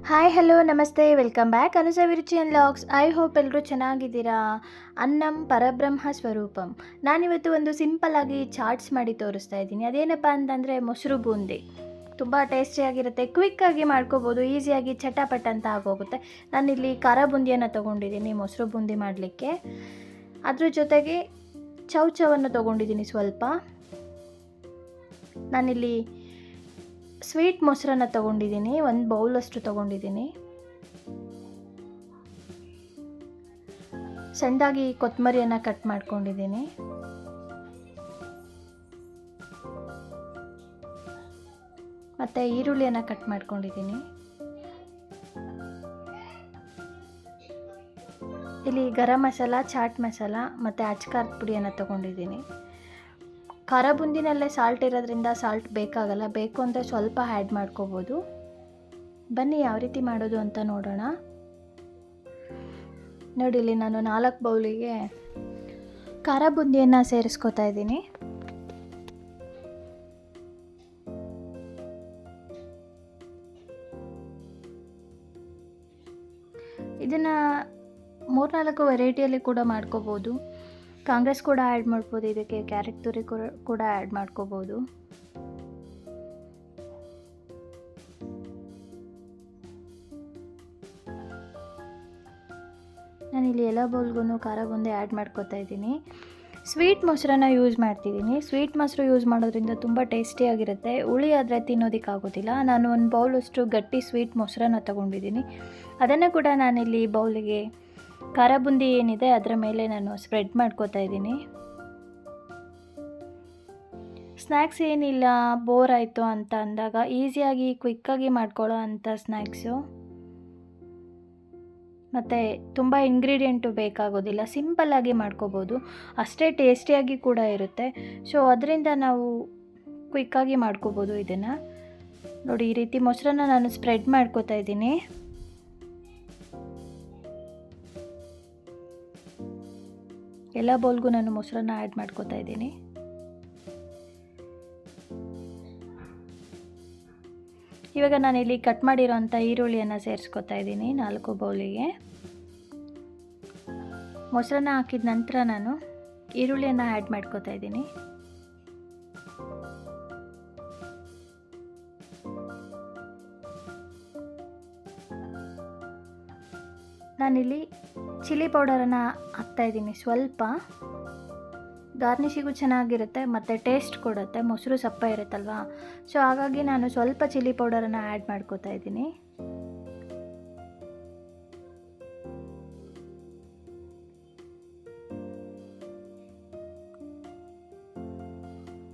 Hi hello ನಮಸ್ತೆ welcome back ಅನುಸವಿರುಚಿ and logs. I hope ಎಲ್ಲರೂ ಚೆನ್ನಾಗಿದ್ದೀರಾ. ಅನ್ನಂ ಪರಬ್ರಹ್ಮ ಸ್ವರೂಪಂ. ನಾನಿವತ್ತು ಒಂದು ಸಿಂಪಲ್ಲಾಗಿ ಚಾಟ್ಸ್ ಮಾಡಿ ತೋರಿಸ್ತಾ ಇದ್ದೀನಿ. ಅದೇನಪ್ಪ ಅಂತಂದರೆ ಮೊಸರು ಬೂಂದಿ. ತುಂಬ ಟೇಸ್ಟಿಯಾಗಿರುತ್ತೆ, ಕ್ವಿಕ್ಕಾಗಿ ಮಾಡ್ಕೋಬೋದು, ಈಸಿಯಾಗಿ ಚಟಪಟ ಅಂತ ಆಗೋಗುತ್ತೆ. ನಾನಿಲ್ಲಿ ಖಾರ ಬೂಂದಿಯನ್ನು ತೊಗೊಂಡಿದ್ದೀನಿ ಮೊಸರು ಬೂಂದಿ ಮಾಡಲಿಕ್ಕೆ. ಅದ್ರ ಜೊತೆಗೆ ಚೌಚವನ್ನು ತೊಗೊಂಡಿದ್ದೀನಿ ಸ್ವಲ್ಪ. ನಾನಿಲ್ಲಿ ಸ್ವೀಟ್ ಮೊಸರನ್ನು ತೊಗೊಂಡಿದ್ದೀನಿ, ಒಂದು ಬೌಲಷ್ಟು ತೊಗೊಂಡಿದ್ದೀನಿ. ಸಣ್ಣದಾಗಿ ಕೊತ್ತಂಬರಿಯನ್ನು ಕಟ್ ಮಾಡ್ಕೊಂಡಿದ್ದೀನಿ. ಮತ್ತು ಈರುಳ್ಳಿಯನ್ನು ಕಟ್ ಮಾಡ್ಕೊಂಡಿದ್ದೀನಿ. ಇಲ್ಲಿ ಗರಂ ಮಸಾಲ, ಚಾಟ್ ಮಸಾಲ ಮತ್ತು ಅಚ್ಕಾರದ ಪುಡಿಯನ್ನು ತೊಗೊಂಡಿದ್ದೀನಿ. ಖಾರ ಬೂಂದಿನಲ್ಲೇ ಸಾಲ್ಟ್ ಇರೋದ್ರಿಂದ ಸಾಲ್ಟ್ ಬೇಕಾಗಲ್ಲ, ಬೇಕು ಅಂದರೆ ಸ್ವಲ್ಪ ಆ್ಯಡ್ ಮಾಡ್ಕೋಬೋದು. ಬನ್ನಿ ಯಾವ ರೀತಿ ಮಾಡೋದು ಅಂತ ನೋಡೋಣ. ನೋಡಿ, ಇಲ್ಲಿ ನಾನು 4 ಬೌಲಿಗೆ ಖಾರ ಬೂಂದಿಯನ್ನು ಸೇರಿಸ್ಕೊತಾ ಇದ್ದೀನಿ. ಇದನ್ನು 3-4 ವೆರೈಟಿಯಲ್ಲಿ ಕೂಡ ಮಾಡ್ಕೋಬೋದು. ಕಾಂಗ್ರೆಸ್ ಕೂಡ ಆ್ಯಡ್ ಮಾಡ್ಬೋದು, ಇದಕ್ಕೆ ಕ್ಯಾರೆಟ್ ತುರಿ ಕೂಡ ಆ್ಯಡ್ ಮಾಡ್ಕೋಬೋದು. ನಾನಿಲ್ಲಿ ಎಲ್ಲ ಬೌಲ್ಗೂ ಖಾರ ಬೂಂದಿ ಆ್ಯಡ್ ಮಾಡ್ಕೋತಾ ಇದ್ದೀನಿ. ಸ್ವೀಟ್ ಮೊಸರನ್ನು ಯೂಸ್ ಮಾಡ್ತಿದ್ದೀನಿ. ಸ್ವೀಟ್ ಮೊಸರು ಯೂಸ್ ಮಾಡೋದ್ರಿಂದ ತುಂಬ ಟೇಸ್ಟಿಯಾಗಿರುತ್ತೆ. ಹುಳಿ ಆದರೆ ತಿನ್ನೋದಕ್ಕಾಗೋದಿಲ್ಲ. ನಾನು ಒಂದು ಬೌಲಷ್ಟು ಗಟ್ಟಿ ಸ್ವೀಟ್ ಮೊಸರನ್ನು ತೊಗೊಂಡಿದ್ದೀನಿ. ಅದನ್ನು ಕೂಡ ನಾನಿಲ್ಲಿ ಬೌಲಿಗೆ ಖಾರ ಬೂಂದಿ ಏನಿದೆ ಅದರ ಮೇಲೆ ನಾನು ಸ್ಪ್ರೆಡ್ ಮಾಡ್ಕೋತಾ ಇದ್ದೀನಿ. ಸ್ನ್ಯಾಕ್ಸ್ ಏನಿಲ್ಲ, ಬೋರ್ ಆಯಿತು ಅಂತ ಅಂದಾಗ ಈಸಿಯಾಗಿ ಕ್ವಿಕ್ಕಾಗಿ ಮಾಡ್ಕೊಳ್ಳೋ ಅಂಥ ಸ್ನ್ಯಾಕ್ಸು. ಮತ್ತು ತುಂಬ ಇಂಗ್ರೀಡಿಯೆಂಟು ಬೇಕಾಗೋದಿಲ್ಲ, ಸಿಂಪಲ್ಲಾಗಿ ಮಾಡ್ಕೋಬೋದು, ಅಷ್ಟೇ ಟೇಸ್ಟಿಯಾಗಿ ಕೂಡ ಇರುತ್ತೆ. ಸೊ ಅದರಿಂದ ನಾವು ಕ್ವಿಕ್ಕಾಗಿ ಮಾಡ್ಕೋಬೋದು ಇದನ್ನು. ನೋಡಿ, ಈ ರೀತಿ ಮೊಸರನ್ನು ನಾನು ಸ್ಪ್ರೆಡ್ ಮಾಡ್ಕೋತಾ ಇದ್ದೀನಿ. ಎಲ್ಲ ಬೌಲ್ಗೂ ನಾನು ಮೊಸರನ್ನು ಆ್ಯಡ್ ಮಾಡ್ಕೋತಾ ಇದ್ದೀನಿ. ಇವಾಗ ನಾನಿಲ್ಲಿ ಕಟ್ ಮಾಡಿರೋಂಥ ಈರುಳ್ಳಿಯನ್ನು ಸೇರಿಸ್ಕೊತಾ ಇದ್ದೀನಿ 4 ಬೌಲಿಗೆ. ಮೊಸರನ್ನು ಹಾಕಿದ ನಂತರ ನಾನು ಈರುಳ್ಳಿಯನ್ನು ಆ್ಯಡ್ ಮಾಡ್ಕೋತಾ ಇದ್ದೀನಿ. ನಾನಿಲ್ಲಿ ಚಿಲ್ಲಿ ಪೌಡರನ್ನು ಹಾಕ್ತಾಯಿದ್ದೀನಿ ಸ್ವಲ್ಪ. ಗಾರ್ನಿಷಿಗೂ ಚೆನ್ನಾಗಿರುತ್ತೆ ಮತ್ತು ಟೇಸ್ಟ್ ಕೊಡುತ್ತೆ, ಮೊಸರು ಸಪ್ಪ ಇರುತ್ತಲ್ವ. ಸೊ ಹಾಗಾಗಿ ನಾನು ಸ್ವಲ್ಪ ಚಿಲ್ಲಿ ಪೌಡರನ್ನು ಆ್ಯಡ್ ಮಾಡ್ಕೋತಾ ಇದ್ದೀನಿ.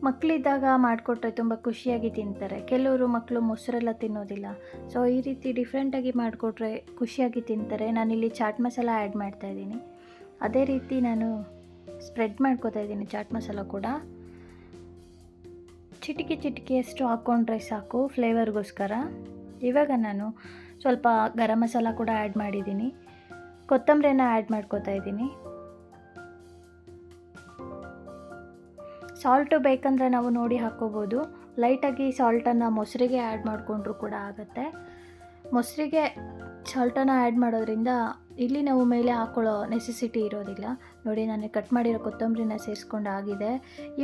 ಮಕ್ಕಳಿದ್ದಾಗ ಮಾಡಿಕೊಟ್ರೆ ತುಂಬ ಖುಷಿಯಾಗಿ ತಿಂತಾರೆ. ಕೆಲವರು ಮಕ್ಕಳು ಮೊಸರೆಲ್ಲ ತಿನ್ನೋದಿಲ್ಲ. ಸೊ ಈ ರೀತಿ ಡಿಫ್ರೆಂಟಾಗಿ ಮಾಡಿಕೊಟ್ರೆ ಖುಷಿಯಾಗಿ ತಿಂತಾರೆ. ನಾನಿಲ್ಲಿ ಚಾಟ್ ಮಸಾಲ ಆ್ಯಡ್ ಮಾಡ್ತಾಯಿದ್ದೀನಿ. ಅದೇ ರೀತಿ ನಾನು ಸ್ಪ್ರೆಡ್ ಮಾಡ್ಕೋತಾ ಇದ್ದೀನಿ ಚಾಟ್ ಮಸಾಲ ಕೂಡ. ಚಿಟಿಕೆಯಷ್ಟು ಹಾಕ್ಕೊಂಡ್ರೆ ಸಾಕು ಫ್ಲೇವರ್ಗೋಸ್ಕರ. ಇವಾಗ ನಾನು ಸ್ವಲ್ಪ ಗರಂ ಮಸಾಲ ಕೂಡ ಆ್ಯಡ್ ಮಾಡಿದ್ದೀನಿ. ಕೊತ್ತಂಬರಿಯನ್ನು ಆ್ಯಡ್ ಮಾಡ್ಕೋತಾ ಇದ್ದೀನಿ. ಸಾಲ್ಟು ಬೇಕಂದರೆ ನಾವು ನೋಡಿ ಹಾಕ್ಕೋಬೋದು. ಲೈಟಾಗಿ ಸಾಲ್ಟನ್ನು ಮೊಸರಿಗೆ ಆ್ಯಡ್ ಮಾಡಿಕೊಂಡ್ರೂ ಕೂಡ ಆಗುತ್ತೆ. ಮೊಸರಿಗೆ ಸಾಲ್ಟನ್ನು ಆ್ಯಡ್ ಮಾಡೋದ್ರಿಂದ ಇಲ್ಲಿ ನಾವು ಮೇಲೆ ಹಾಕ್ಕೊಳ್ಳೋ ನೆಸೆಸಿಟಿ ಇರೋದಿಲ್ಲ. ನೋಡಿ, ನಾನು ಕಟ್ ಮಾಡಿರೋ ಕೊತ್ತಂಬರಿನ ಸೇರಿಸ್ಕೊಂಡು ಆಗಿದೆ.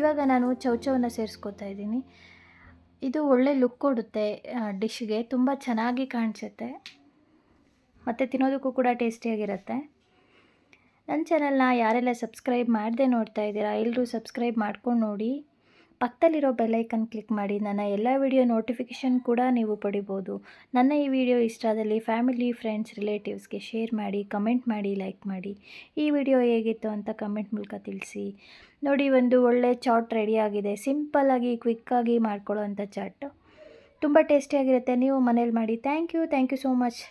ಇವಾಗ ನಾನು ಚೌಚವನ್ನು ಸೇರಿಸ್ಕೊತಾ ಇದ್ದೀನಿ. ಇದು ಒಳ್ಳೆ ಲುಕ್ ಕೊಡುತ್ತೆ ಡಿಶ್ಗೆ, ತುಂಬ ಚೆನ್ನಾಗಿ ಕಾಣಿಸುತ್ತೆ ಮತ್ತು ತಿನ್ನೋದಕ್ಕೂ ಕೂಡ ಟೇಸ್ಟಿಯಾಗಿರುತ್ತೆ. ನನ್ನ ಚಾನಲ್ನ ಯಾರೆಲ್ಲ ಸಬ್ಸ್ಕ್ರೈಬ್ ಮಾಡದೆ ನೋಡ್ತಾ ಇದ್ದೀರಾ, ಎಲ್ಲರೂ ಸಬ್ಸ್ಕ್ರೈಬ್ ಮಾಡ್ಕೊಂಡು ನೋಡಿ. ಪಕ್ಕದಲ್ಲಿರೋ ಬೆಲ್ಲೈಕನ್ ಕ್ಲಿಕ್ ಮಾಡಿ ನನ್ನ ಎಲ್ಲ ವಿಡಿಯೋ ನೋಟಿಫಿಕೇಷನ್ ಕೂಡ ನೀವು ಪಡಿಬೋದು. ನನ್ನ ಈ ವಿಡಿಯೋ ಇಷ್ಟ ಆದಲ್ಲಿ ಫ್ಯಾಮಿಲಿ, ಫ್ರೆಂಡ್ಸ್, ರಿಲೇಟಿವ್ಸ್ಗೆ ಶೇರ್ ಮಾಡಿ, ಕಮೆಂಟ್ ಮಾಡಿ, ಲೈಕ್ ಮಾಡಿ. ಈ ವಿಡಿಯೋ ಹೇಗಿತ್ತು ಅಂತ ಕಮೆಂಟ್ ಮೂಲಕ ತಿಳಿಸಿ. ನೋಡಿ, ಒಂದು ಒಳ್ಳೆ ಚಾಟ್ ರೆಡಿಯಾಗಿದೆ. ಸಿಂಪಲ್ಲಾಗಿ ಕ್ವಿಕ್ಕಾಗಿ ಮಾಡ್ಕೊಳ್ಳೋ ಅಂಥ ಚಾಟ್ ತುಂಬ ಟೇಸ್ಟಿಯಾಗಿರುತ್ತೆ. ನೀವು ಮನೇಲಿ ಮಾಡಿ. Thank you so much.